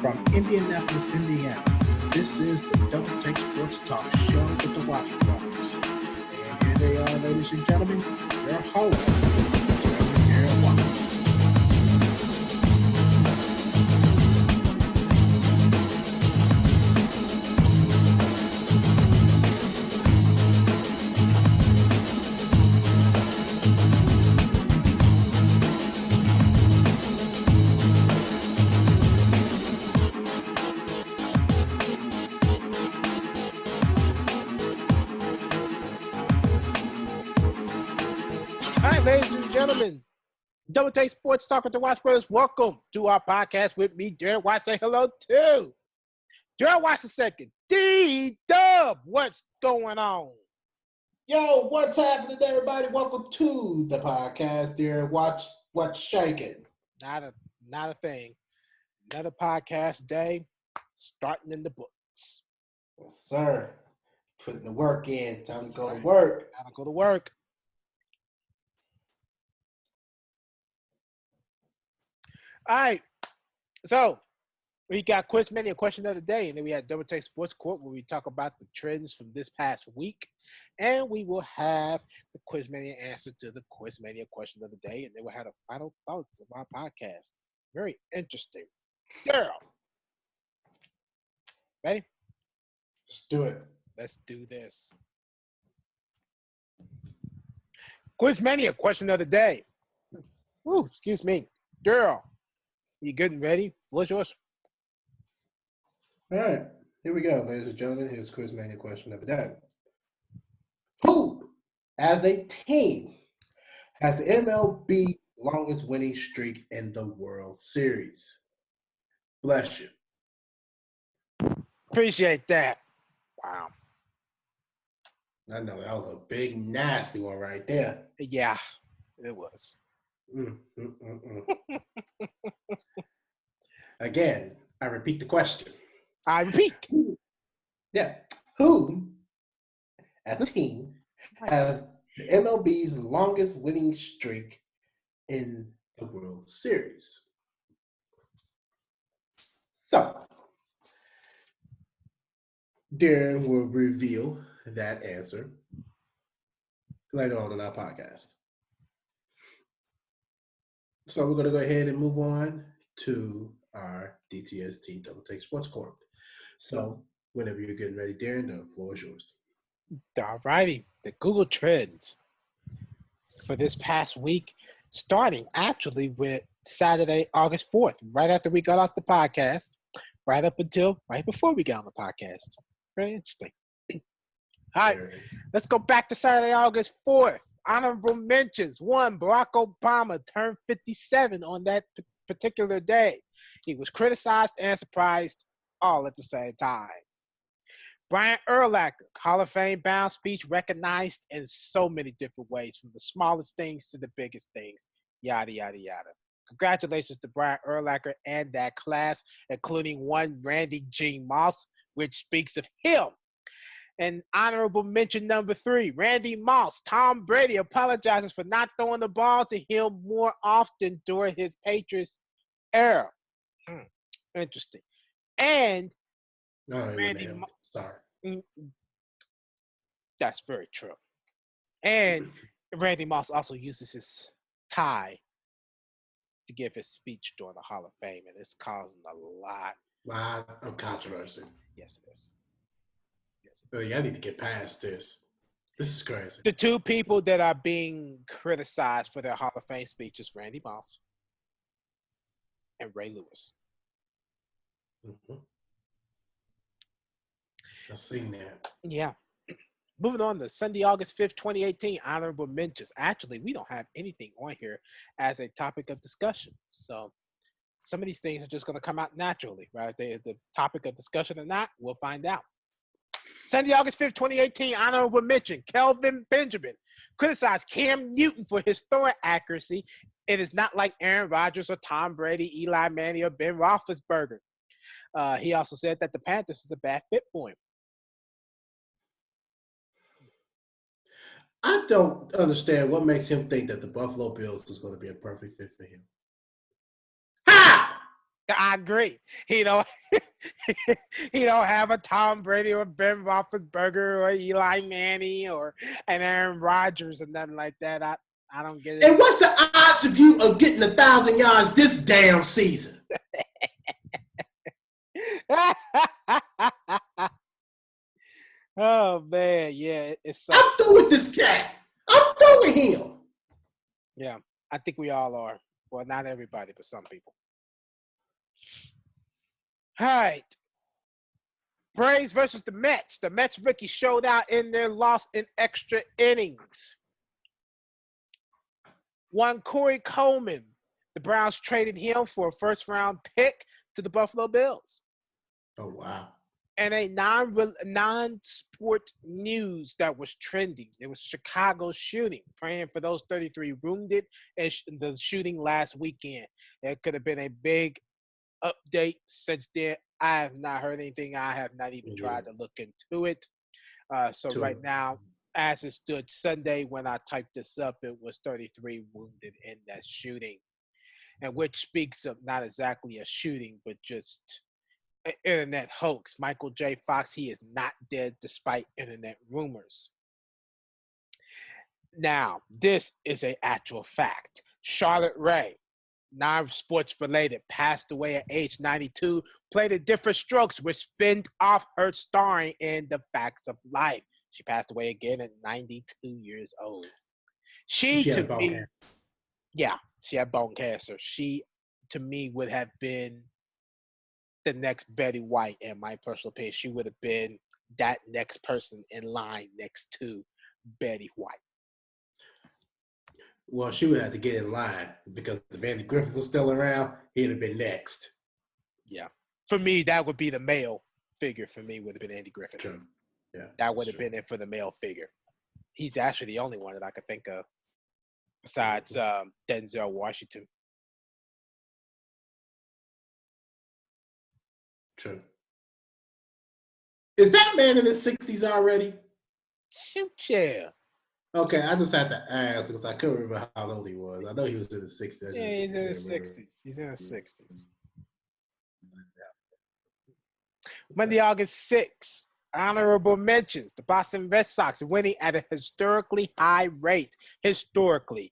from Indianapolis, Indiana. This is the Double Take Sports Talk Show with the Watch Brothers. And here they are, ladies and gentlemen, your hosts, Darren Watts. Ladies and gentlemen, Double Take Sports Talk with the Watts Brothers. Welcome to our podcast with me, Darren Watts. Say hello to Darrell Watts II. D-Dub, what's going on? Yo, what's happening, everybody? Welcome to the podcast, dear. What's shaking? Not a thing. Another podcast day starting in the books. Yes, sir. Putting the work in. Time to go to work. Gotta go to work. All right, so we got Quiz-mania question of the day, and then we had Double Take Sports Court where we talk about the trends from this past week, and we will have the Quiz-mania answer to the Quiz-mania question of the day, and then we'll have the final thoughts of our podcast. Very interesting. Darrell, ready? Let's do it. Let's do this. Quiz-mania question of the day. Ooh, excuse me. Darrell. You good and ready? Floor's yours. All right, here we go, ladies and gentlemen. Here's Quiz-mania question of the day. Who, as a team, has the MLB longest winning streak in the World Series? Bless you. Appreciate that. Wow. I know that was a big, nasty one right there. Yeah, it was. Again, I repeat the question. I repeat. Yeah. Who, as a team, has the MLB's longest winning streak in the World Series? So, Darren will reveal that answer later on in our podcast. So we're going to go ahead and move on to our DTST Double Take Sports Court. So whenever you're getting ready, Darren, the floor is yours. All righty. The Google Trends for this past week, starting actually with Saturday, August 4th, right after we got off the podcast, right before we got on the podcast. Very interesting. All right, let's go back to Saturday, August 4th. Honorable mentions. 1, Barack Obama turned 57 on that particular day. He was criticized and surprised all at the same time. Brian Urlacher, Hall of Fame bound speech recognized in so many different ways, from the smallest things to the biggest things, yada, yada, yada. Congratulations to Brian Urlacher and that class, including one Randy G. Moss, which speaks of him. And honorable mention number 3, Randy Moss. Tom Brady apologizes for not throwing the ball to him more often during his Patriots era. Interesting. And Randy Moss. Sorry. That's very true. And Randy Moss also uses his tie to give his speech during the Hall of Fame, and it's causing a lot of controversy. Yes, it is. I need to get past this. This is crazy. The two people that are being criticized for their Hall of Fame speeches, Randy Moss and Ray Lewis. Mm-hmm. I've seen that. Yeah. Moving on to Sunday, August 5th, 2018, honorable mentions. Actually, we don't have anything on here as a topic of discussion. So some of these things are just going to come out naturally, right? If they're the topic of discussion or not, we'll find out. Sunday, August 5th, 2018, honorable mention. Kelvin Benjamin criticized Cam Newton for his throwing accuracy. It is not like Aaron Rodgers or Tom Brady, Eli Manning, or Ben Roethlisberger. He also said that the Panthers is a bad fit for him. I don't understand what makes him think that the Buffalo Bills is going to be a perfect fit for him. Ha! I agree. He don't he don't have a Tom Brady or Ben Roethlisberger or Eli Manning or an Aaron Rodgers and nothing like that. I don't get it. And what's the odds of you of getting 1,000 yards this damn season? Oh man, yeah, it's so. I'm through with this cat. I'm through with him. Yeah, I think we all are. Well, not everybody, but some people. All right. Braves versus the Mets. The Mets rookie showed out in their loss in extra innings. One Corey Coleman. The Browns traded him for a first-round pick to the Buffalo Bills. Oh, wow. And a non-sport news that was trending. It was a Chicago shooting, praying for those 33 wounded in the shooting last weekend. It could have been a big update since then. I have not heard anything. I have not even tried to look into it. So right now, as it stood Sunday when I typed this up, it was 33 wounded in that shooting. And which speaks of not exactly a shooting, but just an internet hoax. Michael J. Fox, he is not dead despite internet rumors. Now, this is an actual fact. Charlotte Rae, non-sports related, passed away at age 92, played in Different Strokes, which spinned off her starring in The Facts of Life. She passed away again at 92 years old. She had bone cancer. She, to me, would have been the next Betty White, in my personal opinion. She would have been that next person in line next to Betty White. Well, she would have to get in line because if Andy Griffith was still around, he'd have been next. Yeah. For me, that would be the male figure. For me, would have been Andy Griffith. True. Yeah. That would have been it for the male figure. He's actually the only one that I could think of besides Denzel Washington. True. Is that man in his 60s already? Shoot, yeah. Okay, I just had to ask because I couldn't remember how old he was. I know he was in his 60s. Yeah, he's in his 60s. He's in his 60s. Monday, August 6th. Honorable mentions. The Boston Red Sox winning at a historically high rate. The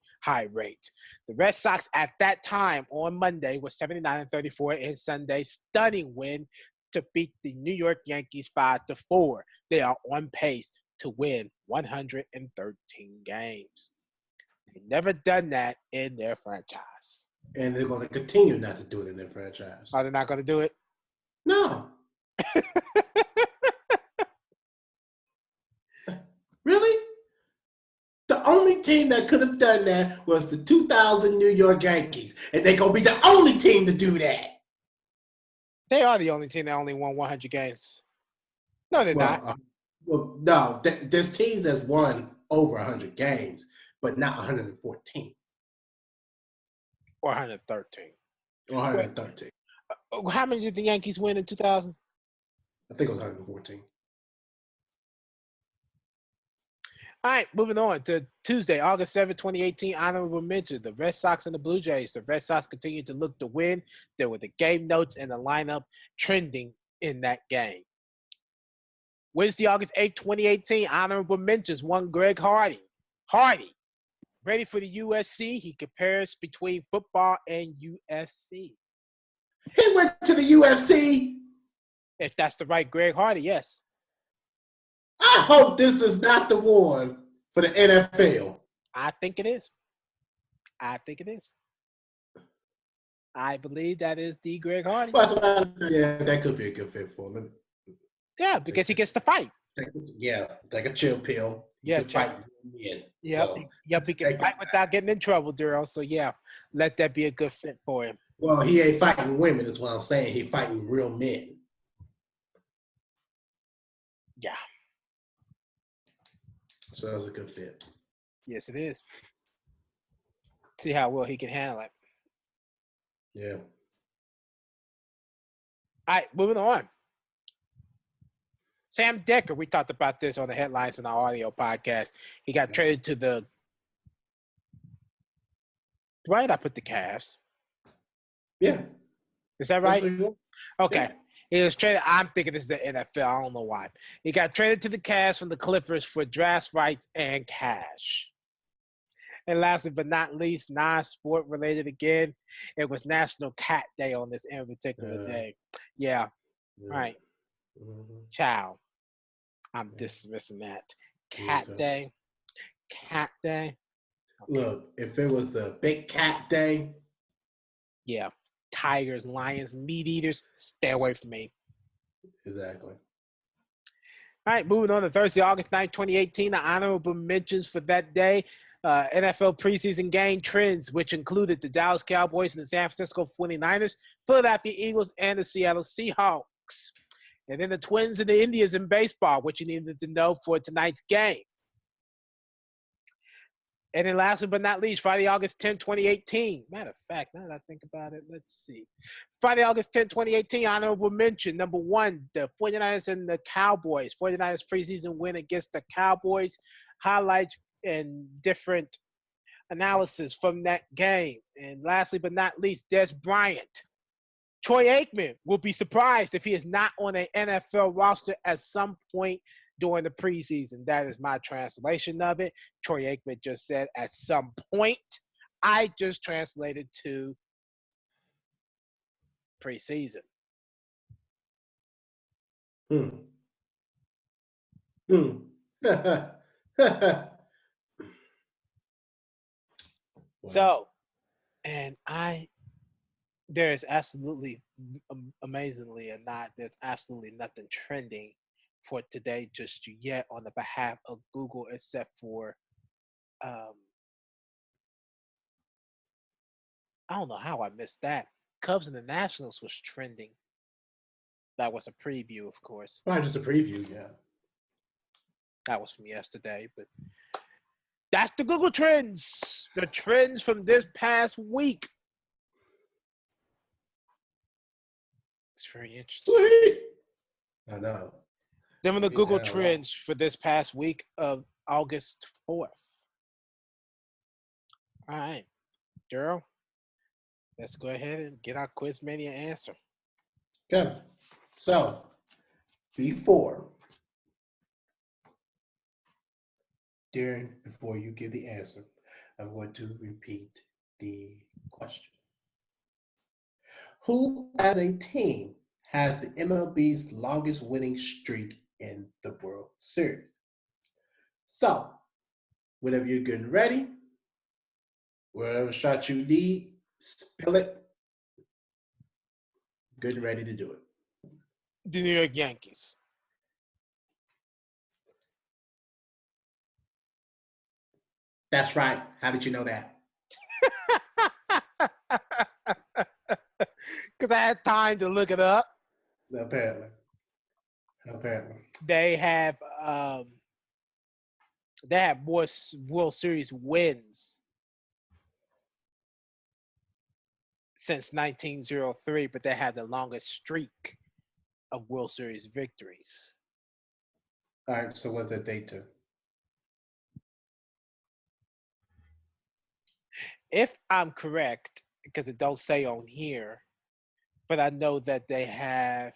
Red Sox at that time on Monday was 79-34 in Sunday's stunning win to beat the New York Yankees 5-4. They are on pace to win 113 games. They've never done that in their franchise. And they're going to continue not to do it in their franchise. Are they not going to do it? No. Really? The only team that could have done that was the 2000 New York Yankees. And they're going to be the only team to do that. They are the only team that only won 100 games. No, they're not. No, there's teams that's won over 100 games, but not 114. Or 113. Or 113. How many did the Yankees win in 2000? I think it was 114. All right, moving on to Tuesday, August 7, 2018, honorable mention, the Red Sox and the Blue Jays. The Red Sox continued to look to win. There were the game notes and the lineup trending in that game. Wednesday, August 8, 2018, honorable mentions, one Greg Hardy. Ready for the USC. He compares between football and USC. He went to the UFC. If that's the right Greg Hardy, yes. I hope this is not the one for the NFL. I think it is. I believe that is the Greg Hardy. Yeah, that could be a good fit for him. Yeah, because he gets to fight. Take a chill pill. Yeah, fight. Yep, he can fight without getting in trouble, Darrell. So, yeah, let that be a good fit for him. Well, he ain't fighting women is what I'm saying. He's fighting real men. Yeah. So that's a good fit. Yes, it is. See how well he can handle it. Yeah. All right, moving on. Sam Decker, we talked about this on the headlines in our audio podcast. He got traded to the – why did I put the Cavs? Yeah. Is that That's right? what he won. Okay. Yeah. He was traded. I'm thinking this is the NFL. I don't know why. He got traded to the Cavs from the Clippers for draft rights and cash. And lastly, but not least, non-sport related again, it was National Cat Day on this in particular day. Yeah. Yeah. All right. Mhm. Ciao. I'm dismissing that. Cat too. Day. Cat Day. Look, if it was the Big Cat Day, Yeah. Tigers, lions, meat eaters, stay away from me. exactly. All right, moving on to Thursday, August 9th, 2018, the honorable mentions for that day. NFL preseason game trends, which included the Dallas Cowboys and the San Francisco 49ers, Philadelphia Eagles, and the Seattle Seahawks. And then the Twins and the Indians in baseball, which you needed to know for tonight's game. And then lastly but not least, Friday, August 10, 2018. Matter of fact, now that I think about it, let's see. Friday, August 10, 2018, honorable mention. Number one, the 49ers and the Cowboys. 49ers preseason win against the Cowboys. Highlights and different analysis from that game. And lastly but not least, Des Bryant. Troy Aikman will be surprised if he is not on an NFL roster at some point during the preseason. That is my translation of it. Troy Aikman just said at some point. I just translated to preseason. So, and there's absolutely, amazingly or not, there's absolutely nothing trending for today just yet on the behalf of Google, except for, I don't know how I missed that. Cubs and the Nationals was trending. That was a preview, of course. Probably just a preview, yeah. That was from yesterday, but that's the Google trends. The trends from this past week. It's very interesting. Sweet. I know. Them are the Yeah, Google wow. trends for this past week of August 4th. All right, Darrell, let's go ahead and get our Quiz-mania answer. Okay. So, before you give the answer, I'm going to repeat the question. Who, as a team, has the MLB's longest winning streak in the World Series? So, whenever you're getting ready, whatever shot you need, spill it. Good and ready to do it. The New York Yankees. That's right. How did you know that? Because I had time to look it up. Apparently. They have more World Series wins since 1903, but they had the longest streak of World Series victories. All right, so what's that date to? If I'm correct, because it don't say on here, but I know that they had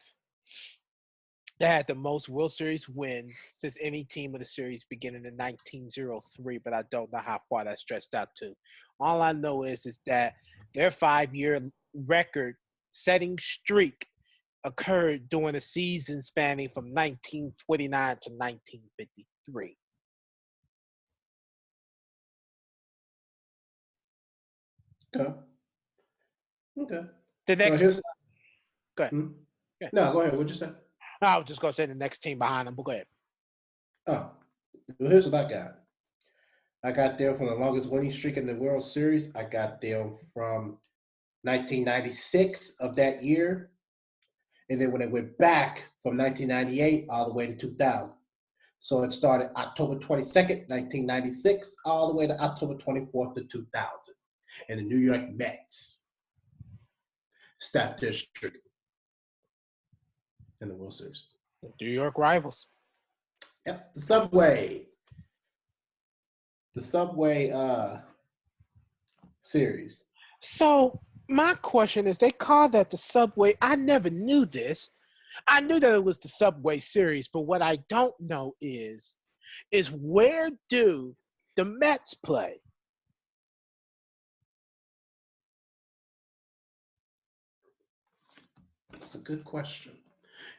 the most World Series wins since any team of the series beginning in 1903, but I don't know how far that stretched out to. All I know is that their 5-year record-setting streak occurred during a season spanning from 1949 to 1953. Okay. The next, So go ahead. No, go ahead. What'd you say? I was just gonna say the next team behind them, but go ahead. Oh, well, here's what I got. I got them from the longest winning streak in the World Series. I got them from 1996 of that year. And then when it went back from 1998 all the way to 2000. So it started October 22nd, 1996, all the way to October 24th to 2000. And the New York Mets stopped their streak in the World Series. New York rivals. Yep, the Subway. The Subway series. So My question is, they call that the Subway. I never knew this. I knew that it was the Subway Series, but what I don't know is where do the Mets play? That's a good question.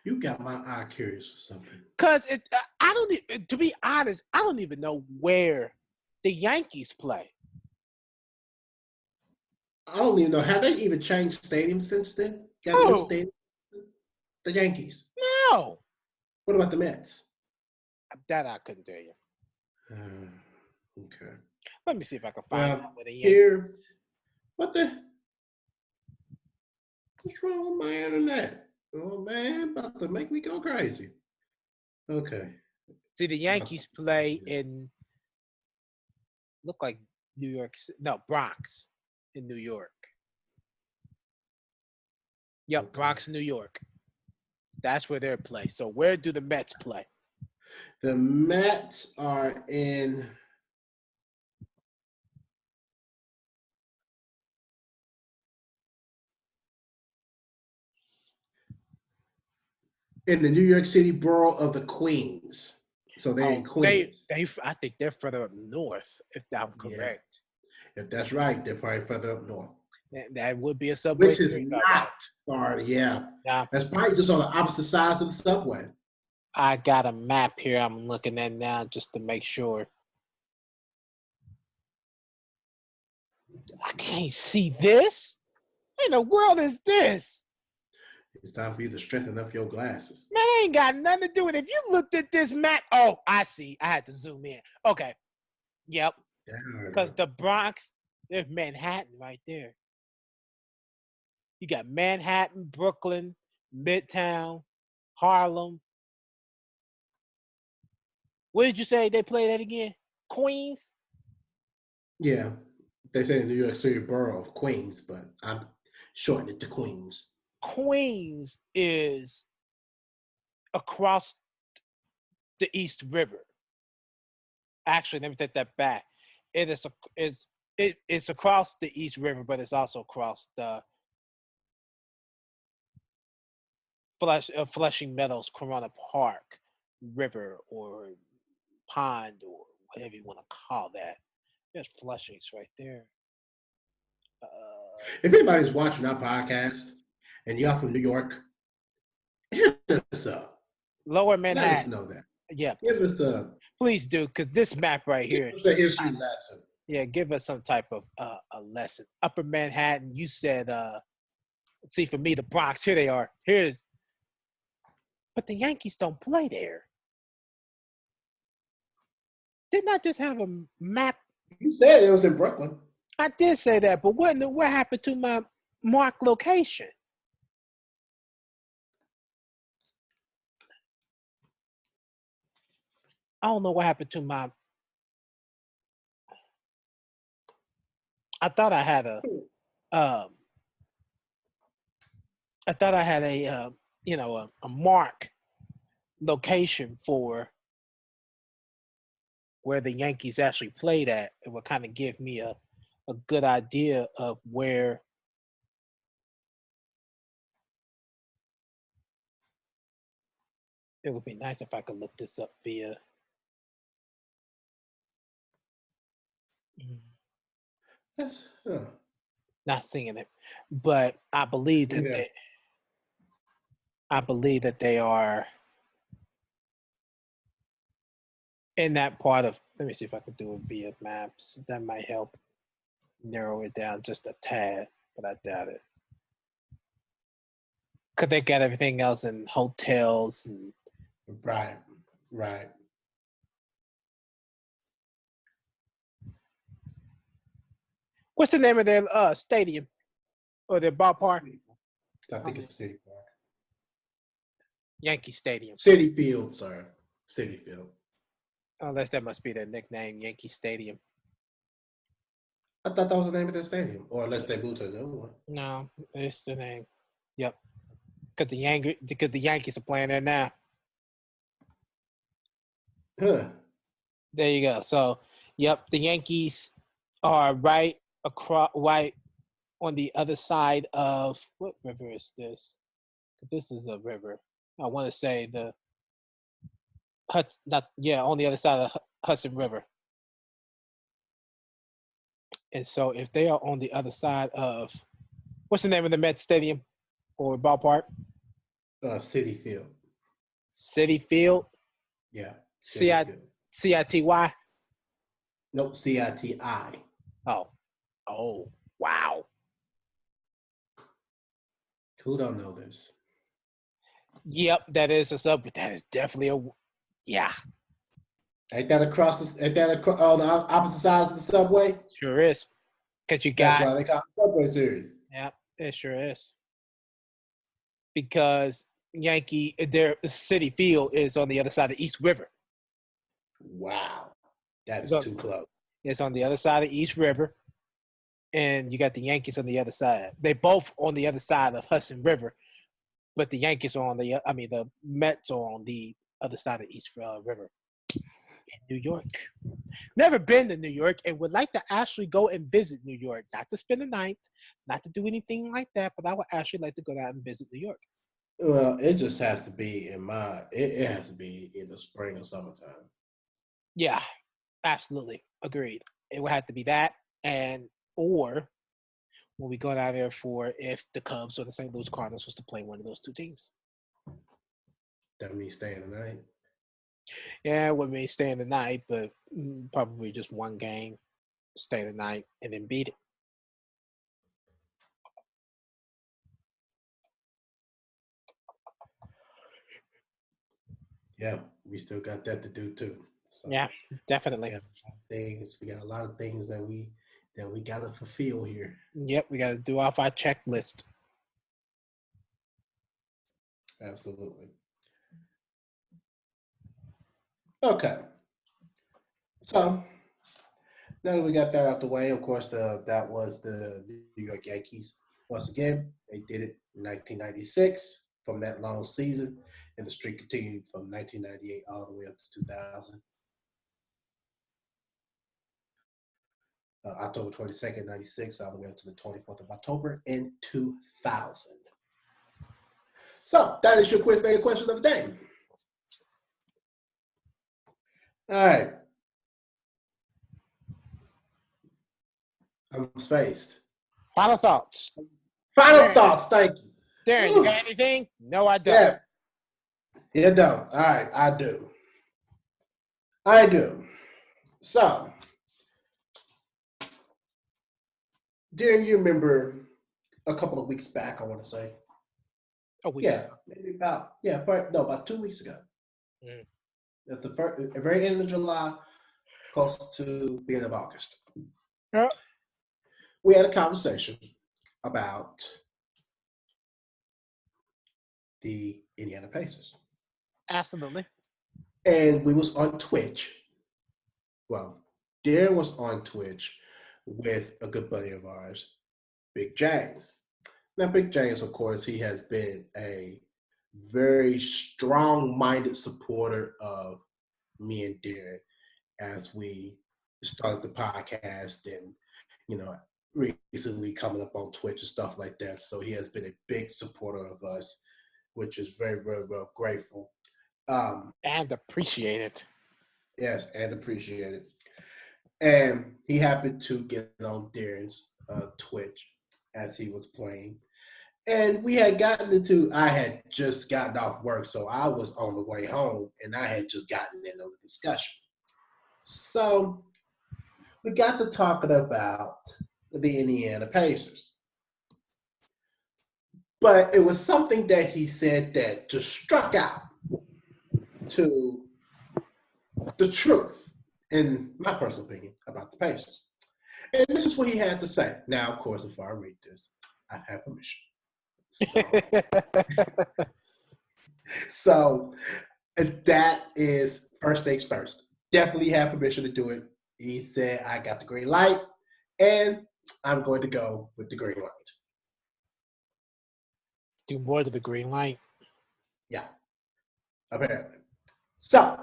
You got my eye curious for something. Because I don't. To be honest, I don't even know where the Yankees play. I don't even know. Have they even changed stadiums since then? Got a new Oh stadium? The Yankees. no, What about the Mets? that I couldn't tell you. Okay. Let me see if I can find out Well, where the Yankees. here, what the? What's wrong with my internet? Oh man, about to make me go crazy. Okay. See, the Yankees play in look like New York. No, Bronx in New York. Yep, Okay. Bronx, New York. That's where they play. So where do the Mets play? The Mets are in the New York City borough of the Queens. So they're in Oh, they Queens. I think they're further up north, if I'm Yeah. correct. If that's right, they're probably further up north. That would be a Subway Which is Series, all right. not far, yeah. Now, That's probably just on the opposite sides of the subway. I got a map here I'm looking at now just to make sure. I can't see this. What in the world is this? It's time for you to strengthen up your glasses. Man, it ain't got nothing to do with it. If you looked at this map, oh, I see. I had to zoom in. Okay. Yep. Because the Bronx, there's Manhattan right there. You got Manhattan, Brooklyn, Midtown, Harlem. What did you say they played at again? Queens? Yeah. They say the New York City borough of Queens, but I'm shortening it to Queens. Queens is across the East River. Actually, let me take that back. It's across the East River, but it's also across the Flushing Meadows Corona Park River or pond or whatever you want to call that. There's Flushing's right there. If anybody's watching our podcast and y'all from New York, hit us up. Lower Let us Manhattan. know that. Yeah, Give us a please do, because this map right here. history lesson. Yeah, give us some type of a lesson. Upper Manhattan, you said, see, for me, the Bronx, here they are. But the Yankees don't play there. Didn't I just have a map? You said it was in Brooklyn. I did say that, but what happened to my marked location? I don't know what happened to my. I thought I had a. I thought I had a a mark location for where the Yankees actually played at. It would kind of give me a good idea of where. It would be nice if I could look this up via. That's Not seeing it, but I believe that yeah. they are in that part of. Let me see if I could do it via maps. That might help narrow it down just a tad, but I doubt it. Because they got everything else in hotels and. Right. What's the name of their stadium or their ballpark? I think it's City Park. Yankee Stadium. City Field, sir. City Field. Unless that must be their nickname, Yankee Stadium. I thought that was the name of the stadium, or unless they moved to a new one. No, it's the name. Yep. Because the Yankees are playing there now. Huh. There you go. So, yep, the Yankees are right across, right on the other side of what river is this? This is a river. I want to say the on the other side of the Hudson River. And so if they are on the other side of what's the name of the Met Stadium or ballpark? City Field. City Field. Yeah. CITY. Nope, CITI. Oh, wow. Who don't know this? Yep, that is a sub. That is definitely yeah. Ain't that on the opposite sides of the subway? Sure is. Because you That's got. why they call it Subway Series. Yeah, it sure is. Because their City Field is on the other side of the East River. Wow. That is too close. It's on the other side of East River. And you got the Yankees on the other side. They both on the other side of Hudson River. But the Yankees are the Mets are on the other side of East River. In New York. Never been to New York and would like to actually go and visit New York. Not to spend the night, not to do anything like that, but I would actually like to go down and visit New York. Well, it just has to be it has to be in the spring or summertime. Yeah, absolutely. Agreed. It would have to be that or when we go down there for if the Cubs or the St. Louis Cardinals was to play one of those two teams. That means staying the night. Yeah, it would mean staying the night, but probably just one game, stay the night, and then beat it. Yeah, we still got that to do too. So, yeah, definitely. We got a lot of things that we got to fulfill here. Yep, we got to do off our checklist. Absolutely. Okay. So now that we got that out the way, of course, that was the New York Yankees. Once again, they did it in 1996 from that long season, and the streak continued from 1998 all the way up to 2000. October 22nd, 96, all the way up to the 24th of October in 2000. So that is your quiz-mania question of the day. All right. I'm spaced. Final thoughts. Final thoughts. Thank you. Darren, you got anything? No, I don't. Yeah. You don't. All right. I do. So, Darren, you remember a couple of weeks back, I want to say. A week. Yeah. Maybe about 2 weeks ago. At the very end of July, close to beginning of August. Yeah. We had a conversation about the Indiana Pacers. Absolutely. And we was on Twitch. Well, Darren was on Twitch with a good buddy of ours, Big James. Now, Big James, of course, he has been a very strong-minded supporter of me and Darren as we started the podcast and, recently coming up on Twitch and stuff like that. So he has been a big supporter of us, which is very, very, very grateful. And appreciate it. Yes, and appreciate it. And he happened to get on Darren's Twitch as he was playing. And we had I had just gotten off work, so I was on the way home, and I had just gotten into the discussion. So we got to talking about the Indiana Pacers. But it was something that he said that just struck out to the truth, in my personal opinion, about the Pacers. And this is what he had to say. Now, of course, before I read this, I have permission. So that is first things first. Definitely have permission to do it. He said, I got the green light, and I'm going to go with the green light. Do more to the green light. Yeah, apparently. So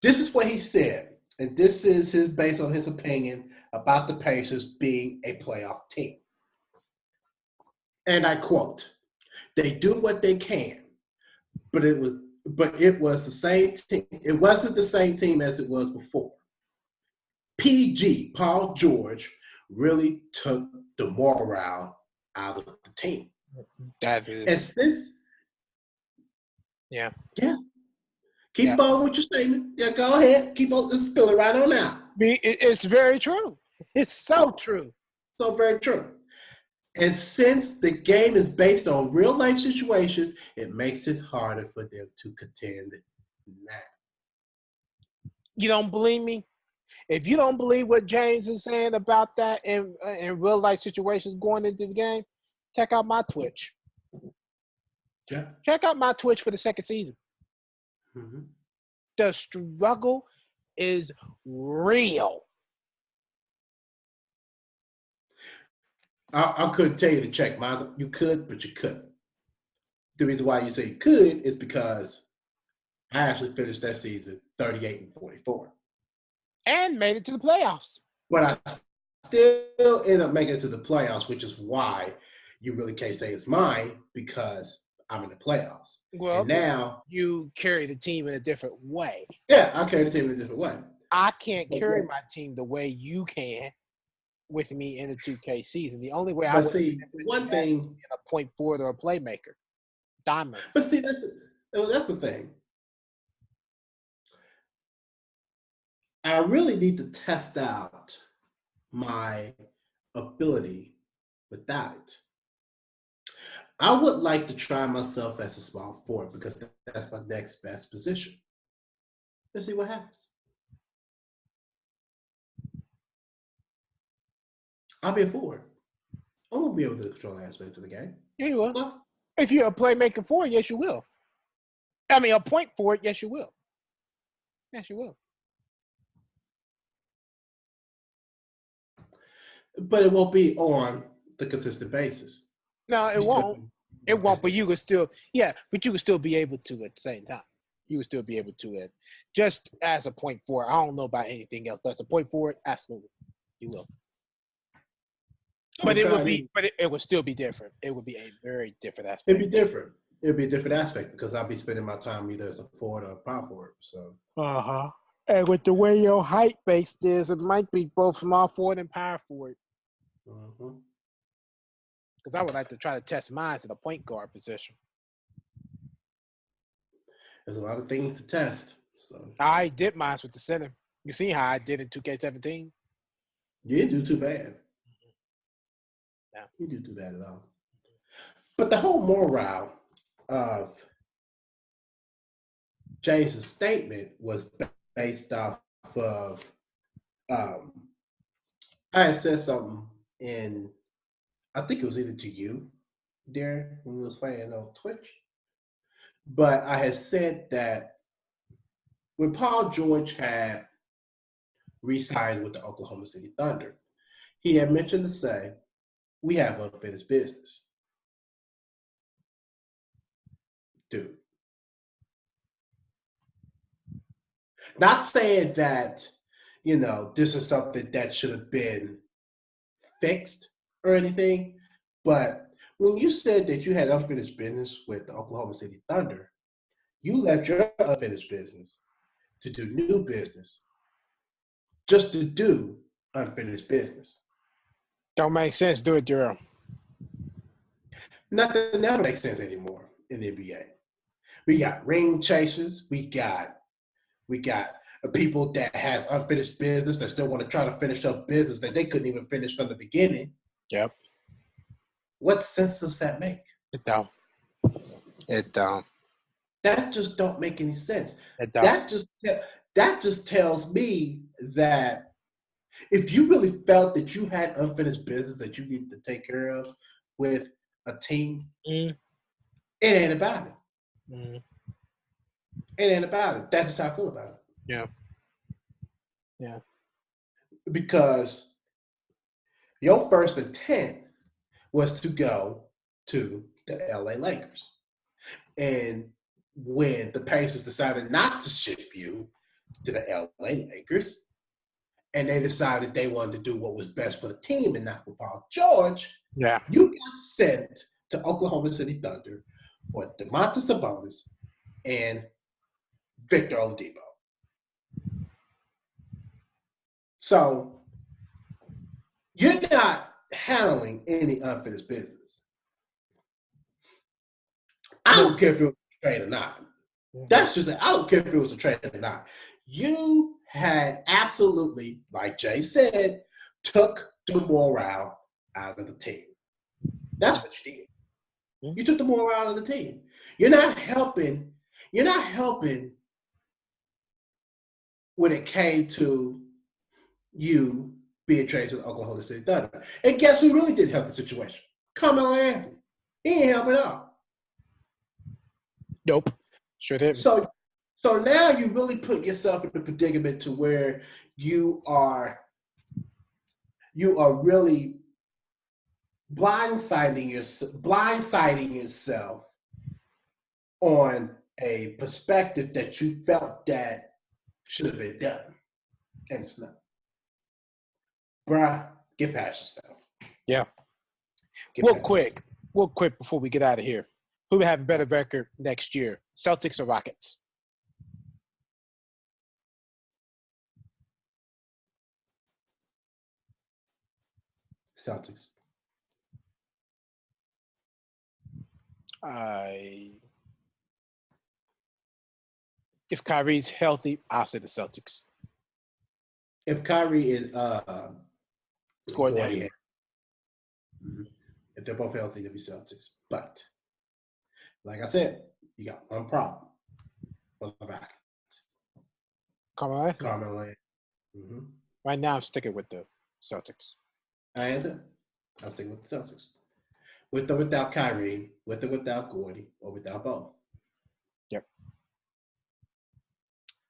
this is what he said, and this is based on his opinion about the Pacers being a playoff team. and I quote, "They do what they can, but it was the same team. It wasn't the same team as it was before. PG, Paul George, really took the morale out of the team." That And is, since yeah. keep on with your statement. Yeah, go ahead. Keep on. Let's spill it right on out. It's very true. It's so true. So very true. And since the game is based on real life situations, it makes it harder for them to contend now. You don't believe me? If you don't believe what James is saying about that in real life situations going into the game, check out my Twitch. Yeah. Check out my Twitch for the second season. Mm-hmm. The struggle is real. I couldn't tell you to check mine. You could, but you couldn't. The reason why you say you could is because I actually finished that season 38-44. And made it to the playoffs. But I still end up making it to the playoffs, which is why you really can't say it's mine, because I'm in the playoffs. Well, and now you carry the team in a different way. Yeah, I carry the team in a different way. I can't carry my team the way you can with me in the 2K season. The only way I would see one thing, a point forward or a playmaker. Diamond. But see, that's the thing. I really need to test out my ability without it. I would like to try myself as a small forward because that's my next best position. Let's see what happens. I'll be a forward. I won't be able to control the aspect of the game. Yeah, you will. No. If you're a playmaker forward, yes, you will. I mean, a point forward, yes, you will. Yes, you will. But it won't be on the consistent basis. No, it won't. It won't, but you could still, but you could still be able to at the same time. You would still be able to it. Just as a point forward. I don't know about anything else, but as a point forward, absolutely. You will. But it would still be different. It would be a very different aspect. It'd be different. It'd be a different aspect because I'll be spending my time either as a forward or a power forward. So. And with the way your height based is, it might be both small forward and power forward. Because I would like to try to test mine to the point guard position. There's a lot of things to test. So I did mine with the center. You see how I did in 2K17? You didn't do too bad. Yeah. You didn't do too bad at all. But the whole morale of James's statement was based off of I had said something in, I think it was either to you, Darren, when we was playing on Twitch. But I had said that when Paul George had re-signed with the Oklahoma City Thunder, he had mentioned to say, we have unfinished business. Dude. Not saying that, this is something that should have been fixed or anything, but when you said that you had unfinished business with the Oklahoma City Thunder, you left your unfinished business to do new business, just to do unfinished business. Don't make sense. Do it, Darrell. Nothing ever makes sense anymore in the NBA. We got ring chasers. We got people that has unfinished business that still want to try to finish up business that they couldn't even finish from the beginning. Yep. What sense does that make? It don't. It don't. That just don't make any sense. It don't. That just tells me that if you really felt that you had unfinished business that you needed to take care of with a team, it ain't about it. It ain't about it. That's just how I feel about it. Yeah. Yeah. Because your first intent was to go to the LA Lakers. And when the Pacers decided not to ship you to the LA Lakers, and they decided they wanted to do what was best for the team and not for Paul George, yeah, you got sent to Oklahoma City Thunder for Domantas Sabonis and Victor Oladipo. So you're not handling any unfinished business. I don't care if it was a trade or not. That's just it. I don't care if it was a trade or not. You had absolutely, like Jay said, took the morale out of the team. That's what you did. You took the morale out of the team. You're not helping. You're not helping when it came to you being traded to the Oklahoma City Thunder. And guess who really did help the situation? Carmelo Anthony. He didn't help at all. Nope. Sure didn't. So now you really put yourself in a predicament to where you are really blindsiding yourself on a perspective that you felt that should have been done. And it's not. Bruh, get past yourself. Yeah. Real quick before we get out of here. Who would have a better record next year, Celtics or Rockets? Celtics. If Kyrie's healthy, I'll say the Celtics. If Kyrie is Gordon. If they're both healthy, they'll be Celtics. But like I said, you got one problem with the Rockets. Carmelo. Mm-hmm. Right now, I'm sticking with the Celtics. I am too. I'm sticking with the Celtics. With or without Kyrie, with or without Gordon, or without both. Yep.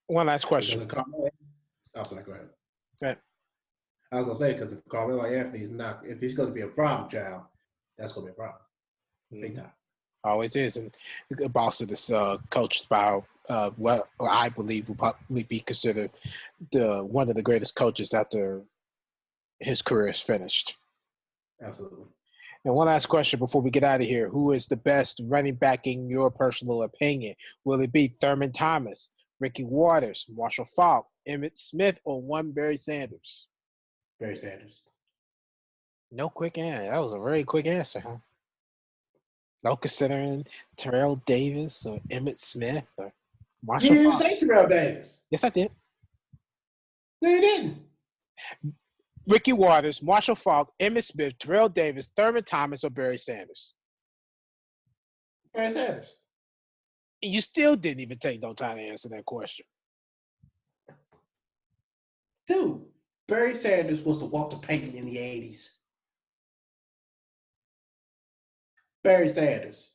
One last question. Oh, sorry, go ahead. Right. I was gonna say, because if Carmelo Anthony is not, if he's going to be a problem child, that's going to be a problem. Big time. Always is, and Boston is coached by what I believe will probably be considered one of the greatest coaches after his career is finished. Absolutely. And one last question before we get out of here: who is the best running back in your personal opinion? Will it be Thurman Thomas, Ricky Waters, Marshall Faulk, Emmitt Smith, or one Barry Sanders? Barry Sanders. No quick answer. That was a very quick answer, huh? No considering Terrell Davis or Emmitt Smith or Marshall You didn't Faulk. say Terrell Davis. Yes, I did. No, you didn't. Ricky Waters, Marshall Faulk, Emmitt Smith, Terrell Davis, Thurman Thomas, or Barry Sanders? Barry Sanders. You still didn't even take no time to answer that question. Dude, Barry Sanders was the Walter Payton in the 80s. Barry Sanders.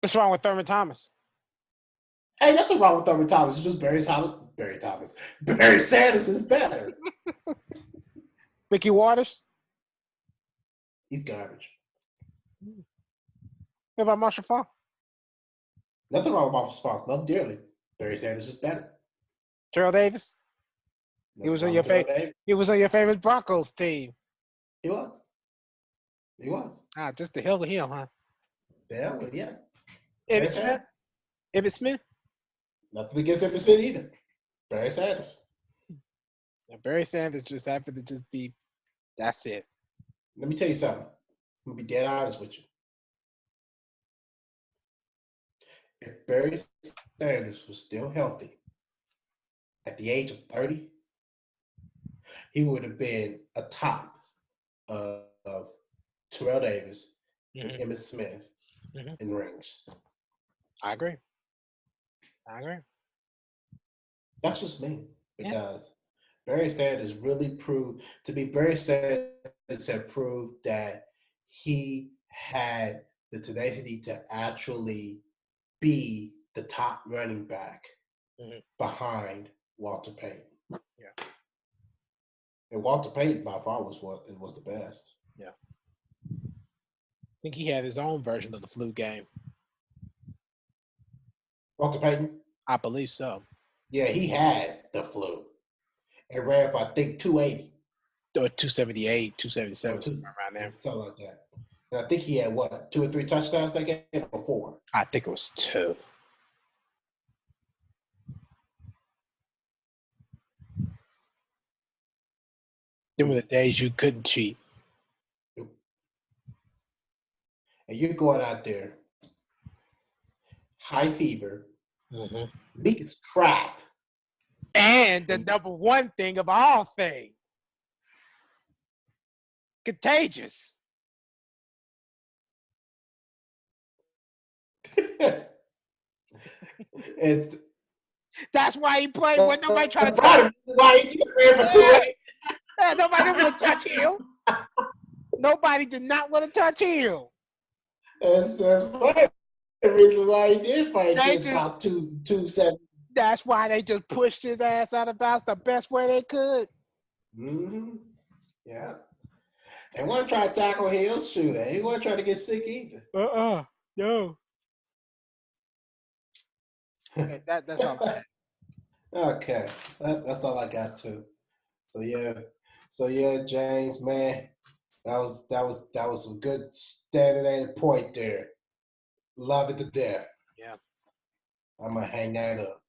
What's wrong with Thurman Thomas? Ain't nothing wrong with Thurman Thomas. It's just Barry Thomas. Barry Sanders is better. Ricky Waters? He's garbage. What about Marshall Faulk? Nothing wrong with Marshall Faulk. Love dearly. Barry Sanders is better. Terrell Davis? He was on your favorite Broncos team. He was. Just the hell with him, huh? Yeah, well, yeah. Emmitt Smith? Emmitt Smith? Nothing against Emmitt Smith either. Barry Sanders. And Barry Sanders just happened to just be, that's it. Let me tell you something. I'm going to be dead honest with you. If Barry Sanders was still healthy at the age of 30, he would have been atop of Terrell Davis and Emmitt Smith in rings. I agree. That's just me. Because Barry Sanders really proved, to me, Barry Sanders had proved that he had the tenacity to actually be the top running back behind Walter Payton. Yeah. And Walter Payton by far was the best. Yeah. I think he had his own version of the flu game. Walter Payton? I believe so. Yeah, he had the flu. It ran for, I think, 280. Or 278, 277, somewhere around there. Something like that. And I think he had, what, 2 or 3 touchdowns that game or 4? I think it was 2. Them were the days you couldn't cheat. And you're going out there, high fever, weak as crap. And the number one thing of all things, contagious. It's That's why he played when nobody tried to touch him. Why he ran for 2 Nobody didn't want to touch him. Nobody did not want to touch him. That's part the reason why he did fight about 2-7. That's why they just pushed his ass out of bounds the best way they could. Mm-hmm. Yeah. They want to try to tackle him. Shoot, they ain't want to try to get sick either. No. Okay, that's all I had. Okay, that's all I got too. So yeah, James, man, that was some good standing point there. Love it to death. Yeah. I'm gonna hang that up.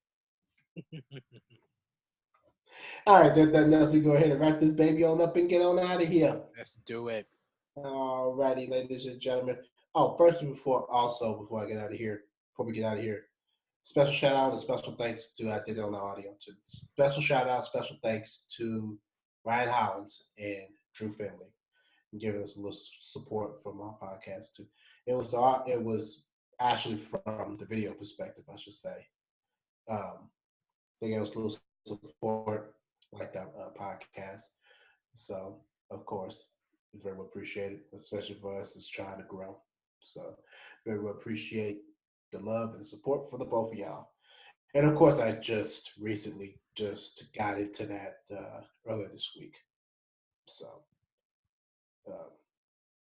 All right, then let's go ahead and wrap this baby on up and get on out of here. Let's do it. All righty, ladies and gentlemen. Oh, first before we get out of here, special shout out and special thanks to, I did it on the audio too. Special shout out, special thanks to Ryan Hollins and Drew Finley, giving us a little support from our podcast too. It was actually from the video perspective, I should say. They gave us a little support like that podcast. So of course, it's very well appreciated, especially for us that's trying to grow. So very well appreciate the love and the support for the both of y'all. And of course, I just recently got into that earlier this week. So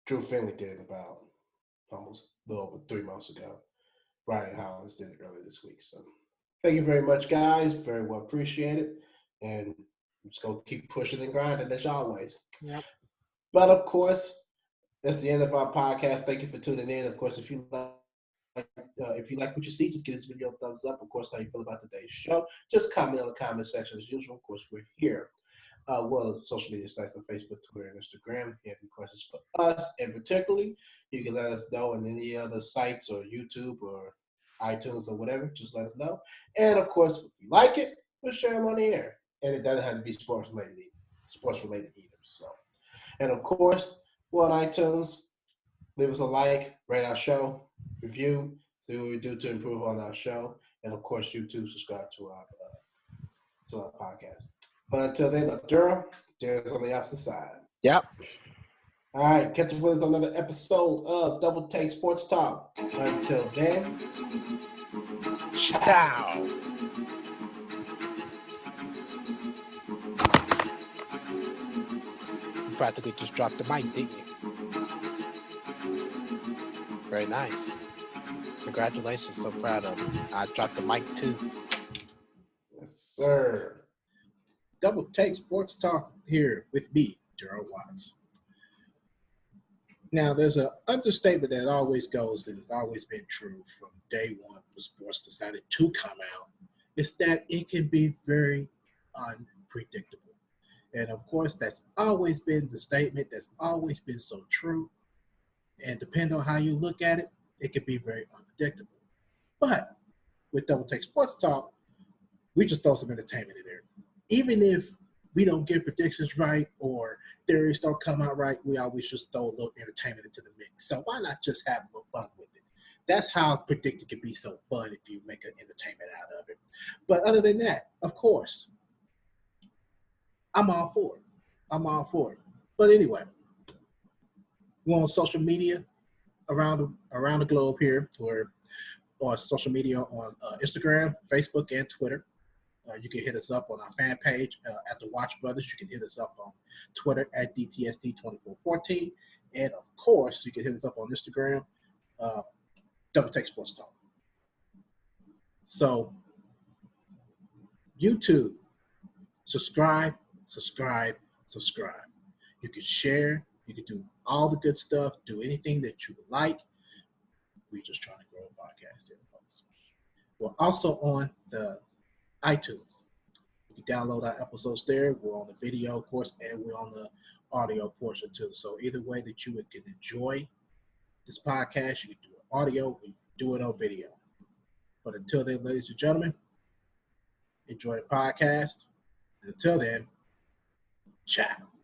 Drew Finley did it about almost a little over 3 months ago. Ryan Hollins did it earlier this week. So thank you very much, guys. Very well appreciated. And I'm just going to keep pushing and grinding as always. Yep. But of course, that's the end of our podcast. Thank you for tuning in. Of course, if you like what you see, just give this video a thumbs up. Of course, how you feel about today's show, just comment on the comment section as usual. Of course, we're here. Social media sites on Facebook, Twitter, and Instagram. If you have any questions for us, and particularly, you can let us know on any other sites or YouTube or iTunes or whatever. Just let us know. And of course, if you like it, we'll share them on the air. And it doesn't have to be sports related either. So, and of course, we're on iTunes. Leave us a like, rate our show, review, see what we do to improve on our show, and of course, YouTube, subscribe to our podcast. But until then, Darrell, Darren's on the opposite side. Yep. All right, catch up with us on another episode of Double Take Sports Talk. Until then, ciao. You practically just dropped the mic, didn't you? Very nice. Congratulations. So proud of you. I dropped the mic too. Yes, sir. Double Take Sports Talk here with me, Darrell Watts. Now, there's an understatement that always goes, that has always been true from day one when sports decided to come out, is that it can be very unpredictable. And of course, that's always been the statement, that's always been so true. And depending on how you look at it, it can be very unpredictable. But with Double Take Sports Talk, we just throw some entertainment in there. Even if we don't get predictions right or theories don't come out right, we always just throw a little entertainment into the mix. So why not just have a little fun with it? That's how predicting can be so fun if you make an entertainment out of it. But other than that, of course, I'm all for it. But anyway, we're on social media around the globe here. We're on social media on Instagram, Facebook, and Twitter. You can hit us up on our fan page at the Watch Brothers. You can hit us up on Twitter at DTST2414. And of course, you can hit us up on Instagram, Double Take Sports Talk. So, YouTube, subscribe. You can share, You can do all the good stuff, do anything that you would like. We're just trying to grow a podcast here, folks. We're also on the iTunes. You can download our episodes there. We're on the video, of course, and we're on the audio portion too. So either way that you can enjoy this podcast, you can do it audio, we do it on video. But until then, ladies and gentlemen, enjoy the podcast. And until then, ciao.